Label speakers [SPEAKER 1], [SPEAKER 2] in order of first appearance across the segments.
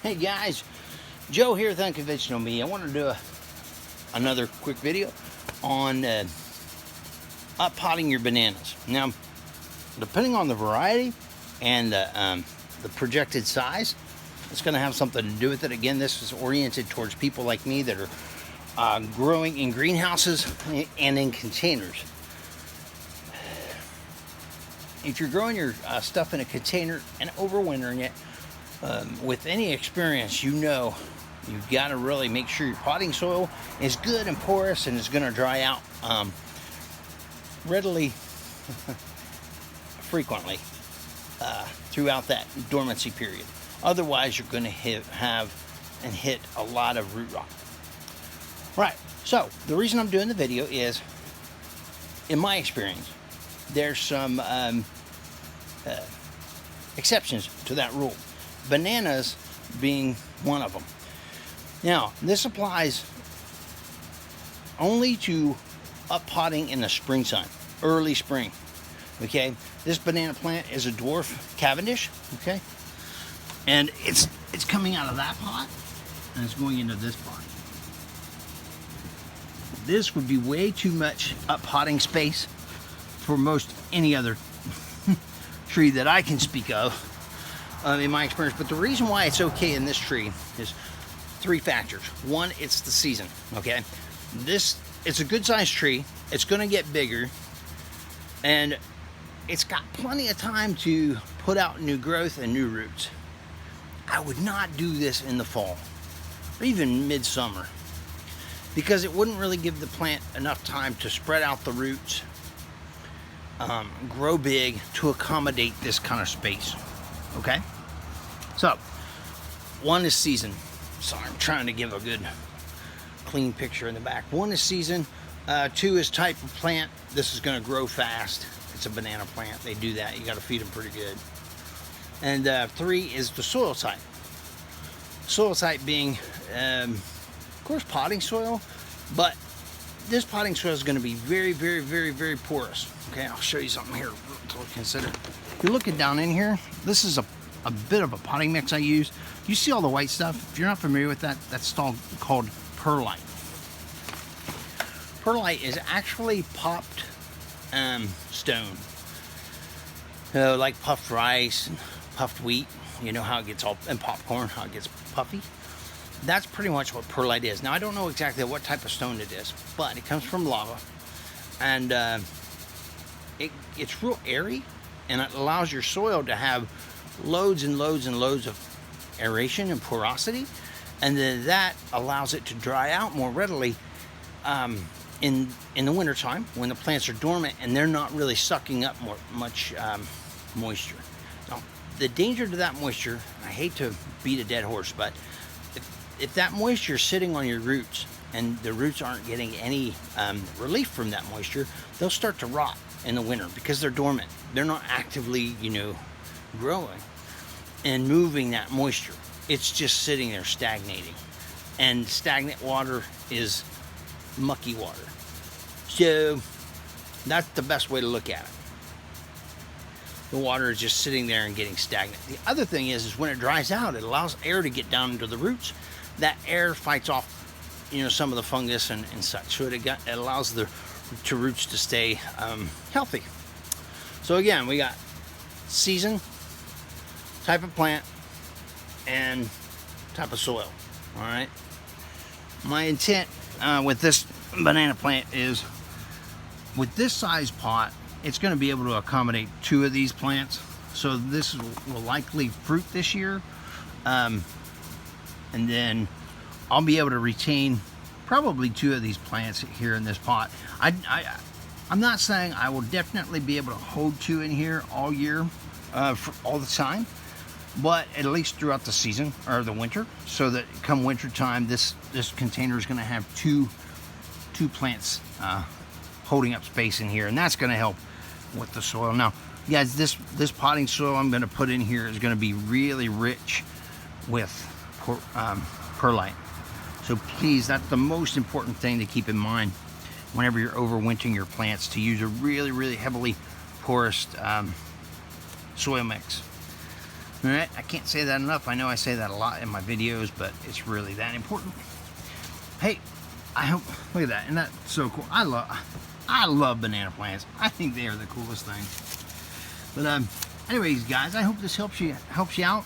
[SPEAKER 1] Hey guys, Joe here with Unconventional Me. I want to do another quick video on up potting your bananas. Now, depending on the variety and the projected size, it's going to have something to do with it. Again, this is oriented towards people like me that are growing in greenhouses and in containers. If you're growing your stuff in a container and overwintering it, with any experience, you know you've got to really make sure your potting soil is good and porous and is going to dry out readily, frequently throughout that dormancy period. Otherwise, you're going to hit a lot of root rot. Right, so the reason I'm doing the video is, in my experience, there's some exceptions to that rule. Bananas being one of them. Now, this applies only to up potting in the springtime, early spring. Okay, this banana plant is a dwarf Cavendish. Okay, and it's coming out of that pot and it's going into this pot. This would be way too much up potting space for most any other tree that I can speak of. In my experience, but the reason why it's okay in this tree is three factors. One, it's the season. Okay, it's a good sized tree. It's going to get bigger, and it's got plenty of time to put out new growth and new roots. I would not do this in the fall or even midsummer, because it wouldn't really give the plant enough time to spread out the roots, grow big to accommodate this kind of space. Okay, so one is season. Sorry, I'm trying to give a good clean picture in the back. One is season. Two is type of plant. This is going to grow fast. It's a banana plant. They do that. You got to feed them pretty good. And three is the soil type. Soil type being, of course, potting soil, but this potting soil is going to be very, very, very, very porous. Okay, I'll show you something here to consider. If you're looking down in here, this is a bit of a potting mix I use. You see all the white stuff? If you're not familiar with that, that's called perlite. Perlite is actually popped stone. Like puffed rice and puffed wheat. You know how it gets all, and popcorn, how it gets puffy. That's pretty much what perlite is. Now, I don't know exactly what type of stone it is, but it comes from lava. And it's real airy, and it allows your soil to have loads and loads and loads of aeration and porosity, and then that allows it to dry out more readily in the wintertime when the plants are dormant and they're not really sucking up much moisture. Now, the danger to that moisture, I hate to beat a dead horse, but if that moisture is sitting on your roots and the roots aren't getting any relief from that moisture, they'll start to rot in the winter because they're dormant. They're not actively, growing and moving that moisture. It's just sitting there stagnating. And stagnant water is mucky water. So that's the best way to look at it. The water is just sitting there and getting stagnant. The other thing is when it dries out, it allows air to get down into the roots. That air fights off, some of the fungus and such. So it allows the roots to stay healthy. So again, we got season, type of plant, and type of soil. All right. My intent with this banana plant is, with this size pot, it's going to be able to accommodate two of these plants. So this will likely fruit this year, and then I'll be able to retain probably two of these plants here in this pot. I'm not saying I will definitely be able to hold two in here all year, for all the time, but at least throughout the season or the winter, so that come winter time, this container is going to have two plants holding up space in here, and that's going to help with the soil. Now, guys, this potting soil I'm going to put in here is going to be really rich with perlite. So please, that's the most important thing to keep in mind whenever you're overwintering your plants, to use a really, really heavily porous soil mix. All right, I can't say that enough. I know I say that a lot in my videos, but it's really that important. Hey, I hope, look at that, and that's so cool. I love banana plants. I think they are the coolest thing. But anyways, guys, I hope this helps you out.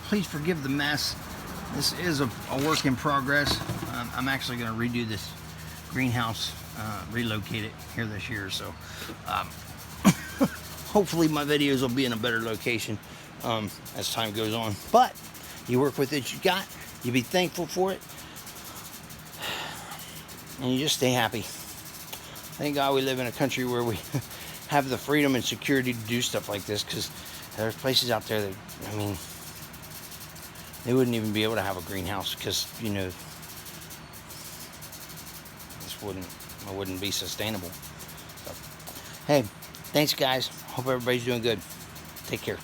[SPEAKER 1] Please forgive the mess. This is a work in progress. I'm actually going to redo this greenhouse, relocate it here this year. So hopefully my videos will be in a better location as time goes on. But you work with what you got. You be thankful for it. And you just stay happy. Thank God we live in a country where we have the freedom and security to do stuff like this, because there's places out there that, I mean, they wouldn't even be able to have a greenhouse because, you know, this wouldn't be sustainable. So, hey, thanks guys. Hope everybody's doing good. Take care.